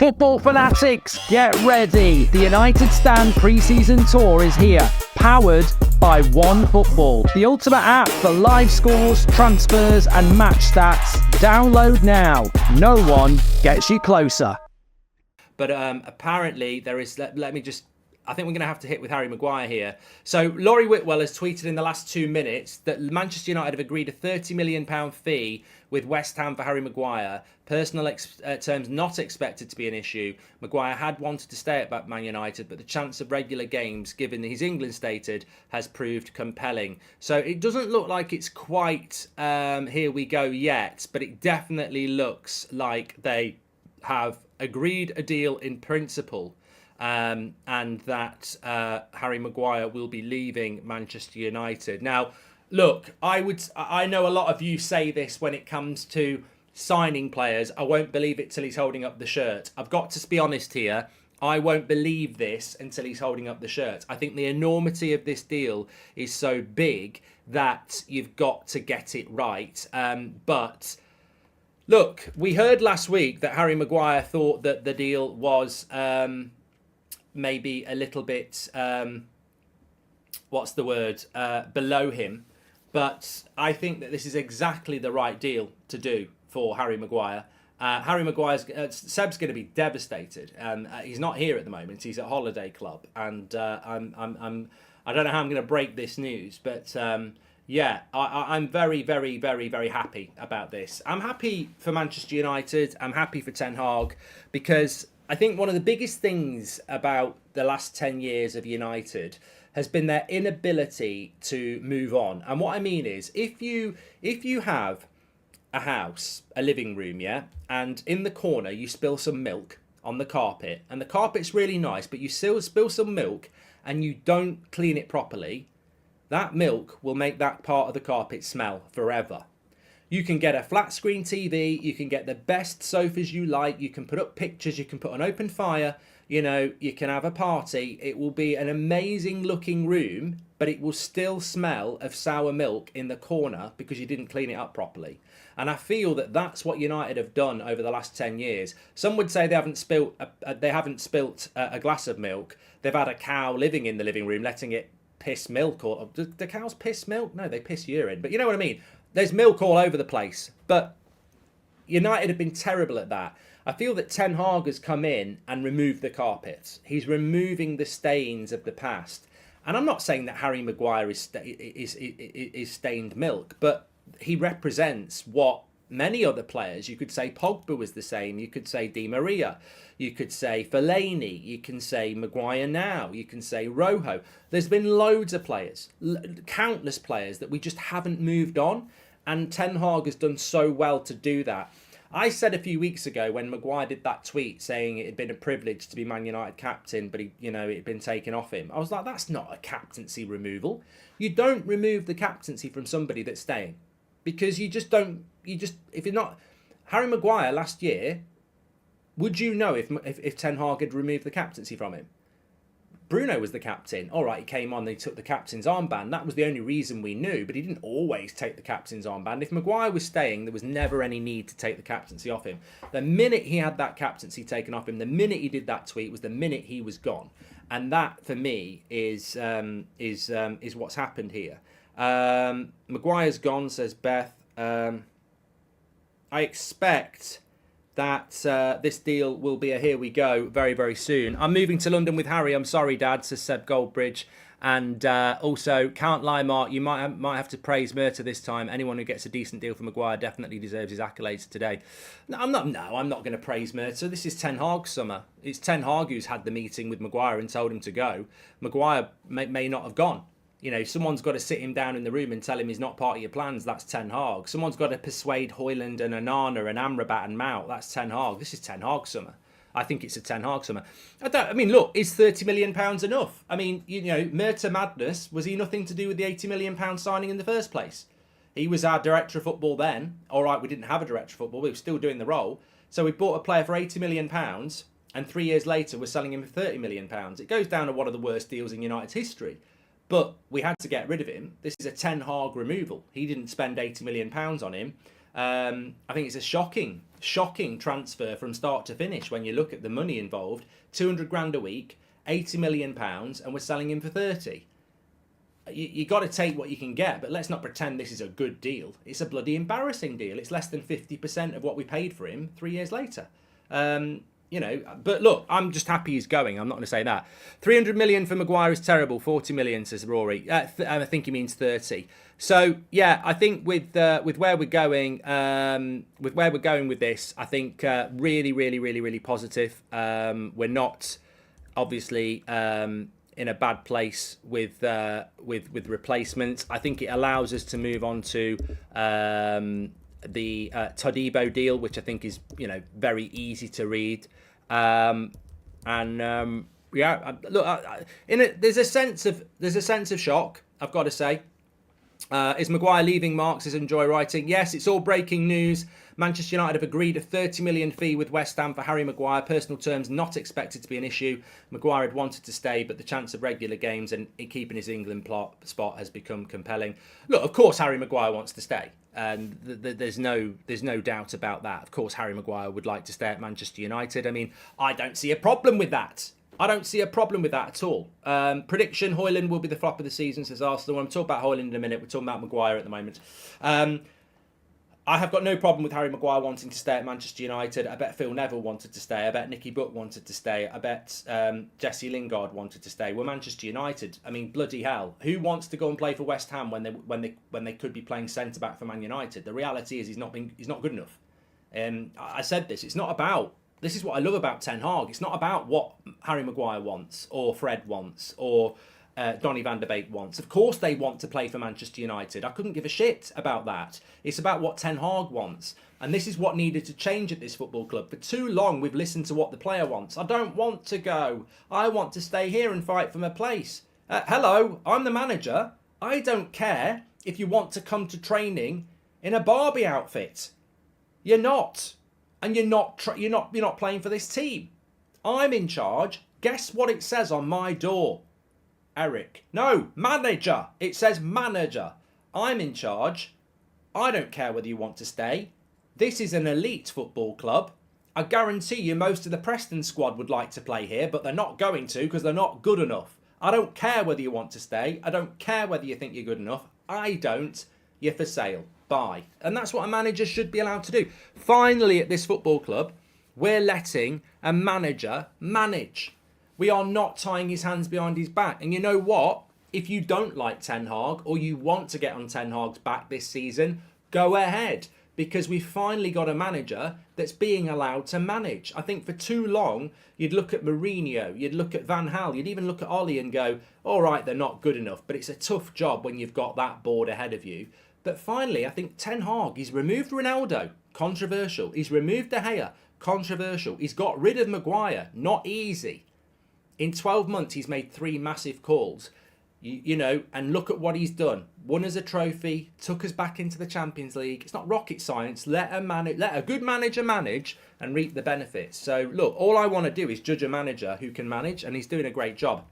Football fanatics, get ready. The United Stand pre-season tour is here, powered by One Football, the ultimate app for live scores, transfers and match stats. Download now. No one gets you closer. But apparently there is, I think we're going to have to hit with Harry Maguire here. So Laurie Whitwell has tweeted in the last 2 minutes that Manchester United have agreed a £30 million fee with West Ham for Harry Maguire. Personal terms not expected to be an issue. Maguire had wanted to stay at Man United, but the chance of regular games, given that he's England stated, has proved compelling. So it doesn't look like it's quite here we go yet, but it definitely looks like they have agreed a deal in principle. And that Harry Maguire will be leaving Manchester United. Now, look, I know a lot of you say this when it comes to signing players. I won't believe it till he's holding up the shirt. I've got to be honest here. I won't believe this until he's holding up the shirt. I think the enormity of this deal is so big that you've got to get it right. But look, we heard last week that Harry Maguire thought that the deal was maybe a little bit, below him. But I think that this is exactly the right deal to do for Harry Maguire. Harry Maguire's, Seb's going to be devastated. He's not here at the moment. He's at Holiday Club. And I don't know how I'm going to break this news, but I'm very, very, very, very happy about this. I'm happy for Manchester United. I'm happy for Ten Hag, because I think one of the biggest things about the last 10 years of United has been their inability to move on. And what I mean is, if you have a house, a living room, yeah, and in the corner you spill some milk on the carpet, and the carpet's really nice, but you still spill some milk and you don't clean it properly, that milk will make that part of the carpet smell forever. You can get a flat screen TV, you can get the best sofas you like, you can put up pictures, you can put an open fire, you can have a party. It will be an amazing looking room, but it will still smell of sour milk in the corner because you didn't clean it up properly. And I feel that that's what United have done over the last 10 years. Some would say they haven't spilt a glass of milk. They've had a cow living in the living room, letting it piss milk. Or do cows piss milk? No, they piss urine. But you know what I mean? There's milk all over the place. But United have been terrible at that. I feel that Ten Hag has come in and removed the carpet. He's removing the stains of the past. And I'm not saying that Harry Maguire is stained milk, but he represents what many other players, you could say Pogba was the same, you could say Di Maria, you could say Fellaini, you can say Maguire now, you can say Rojo. There's been loads of players, countless players that we just haven't moved on, and Ten Hag has done so well to do that. I said a few weeks ago when Maguire did that tweet saying it had been a privilege to be Man United captain, but it had been taken off him. I was like, that's not a captaincy removal. You don't remove the captaincy from somebody that's staying, because if you're not Harry Maguire last year, would you know if Ten Hag had removed the captaincy from him? Bruno was the captain. All right, he came on, they took the captain's armband. That was the only reason we knew, but he didn't always take the captain's armband. If Maguire was staying, there was never any need to take the captaincy off him. The minute he had that captaincy taken off him, the minute he did that tweet was the minute he was gone. And that, for me, is what's happened here. Maguire's gone, says Beth. I expect that this deal will be a here we go very, very soon. I'm moving to London with Harry. I'm sorry, Dad, says Seb Goldbridge. And also, can't lie, Mark, you might have to praise Murta this time. Anyone who gets a decent deal for Maguire definitely deserves his accolades today. No, I'm not going to praise Murta. This is Ten Hag's summer. It's Ten Hag who's had the meeting with Maguire and told him to go. Maguire may not have gone. Someone's got to sit him down in the room and tell him he's not part of your plans. That's Ten Hag. Someone's got to persuade Højlund and Onana and Amrabat and Mount. That's Ten Hag. This is Ten Hag's summer. I think it's a Ten Hag summer. Look, is £30 million enough? Murta madness, was he nothing to do with the £80 million signing in the first place? He was our director of football then. All right, we didn't have a director of football. We were still doing the role. So we bought a player for £80 million, and 3 years later we're selling him for £30 million. It goes down to one of the worst deals in United's history. But we had to get rid of him. This is a Ten Hag removal. He didn't spend £80 million on him. I think it's a shocking transfer from start to finish when you look at the money involved. 200 grand a week, £80 million, and we're selling him for 30. You got to take what you can get, but let's not pretend this is a good deal. It's a bloody embarrassing deal. It's less than 50% of what we paid for him 3 years later. But look, I'm just happy he's going. I'm not going to say that. 300 million for Maguire is terrible. 40 million, says Rory. I think he means 30. So yeah, I think with where we're going, with this, I think really positive. We're not obviously in a bad place with replacements. I think it allows us to move on to the Todibo deal, which I think is very easy to read. Look, there's a sense of shock, I've got to say. Is Maguire leaving? Mark says, enjoy writing. Yes, it's all breaking news. Manchester United have agreed a 30 million fee with West Ham for Harry Maguire. Personal terms not expected to be an issue. Maguire had wanted to stay, but the chance of regular games and keeping his England spot has become compelling. Look, of course Harry Maguire wants to stay, and there's no doubt about that. Of course Harry Maguire would like to stay at Manchester United. I mean, I don't see a problem with that. I don't see a problem with that at all. Prediction, Højlund will be the flop of the season, says Arsenal. I'm talking about Højlund in a minute. We're talking about Maguire at the moment. I have got no problem with Harry Maguire wanting to stay at Manchester United. I bet Phil Neville wanted to stay. I bet Nicky Butt wanted to stay. I bet Jesse Lingard wanted to stay. We're Manchester United. I mean, bloody hell. Who wants to go and play for West Ham when they could be playing centre-back for Man United? The reality is he's not good enough. I said this. It's not about... This is what I love about Ten Hag. It's not about what Harry Maguire wants or Fred wants or Donny van de Beek wants. Of course they want to play for Manchester United. I couldn't give a shit about that. It's about what Ten Hag wants. And this is what needed to change at this football club. For too long, we've listened to what the player wants. I don't want to go. I want to stay here and fight for my place. Hello, I'm the manager. I don't care if you want to come to training in a Barbie outfit. You're not. And you're not playing for this team. I'm in charge. Guess what it says on my door? Eric. No, manager. It says manager. I'm in charge. I don't care whether you want to stay. This is an elite football club. I guarantee you most of the Preston squad would like to play here, but they're not going to because they're not good enough. I don't care whether you want to stay. I don't care whether you think you're good enough. I don't. You're for sale. Bye. And that's what a manager should be allowed to do. Finally, at this football club, we're letting a manager manage. We are not tying his hands behind his back. And you know what? If you don't like Ten Hag or you want to get on Ten Hag's back this season, go ahead. Because we've finally got a manager that's being allowed to manage. I think for too long, you'd look at Mourinho, you'd look at Van Gaal, you'd even look at Ollie and go, all right, they're not good enough. But it's a tough job when you've got that board ahead of you. But finally, I think Ten Hag, he's removed Ronaldo, controversial. He's removed De Gea, controversial. He's got rid of Maguire, not easy. In 12 months, he's made 3 massive calls. And look at what he's done. Won us a trophy, took us back into the Champions League. It's not rocket science. Let a good manager manage and reap the benefits. So, look, all I want to do is judge a manager who can manage, and he's doing a great job.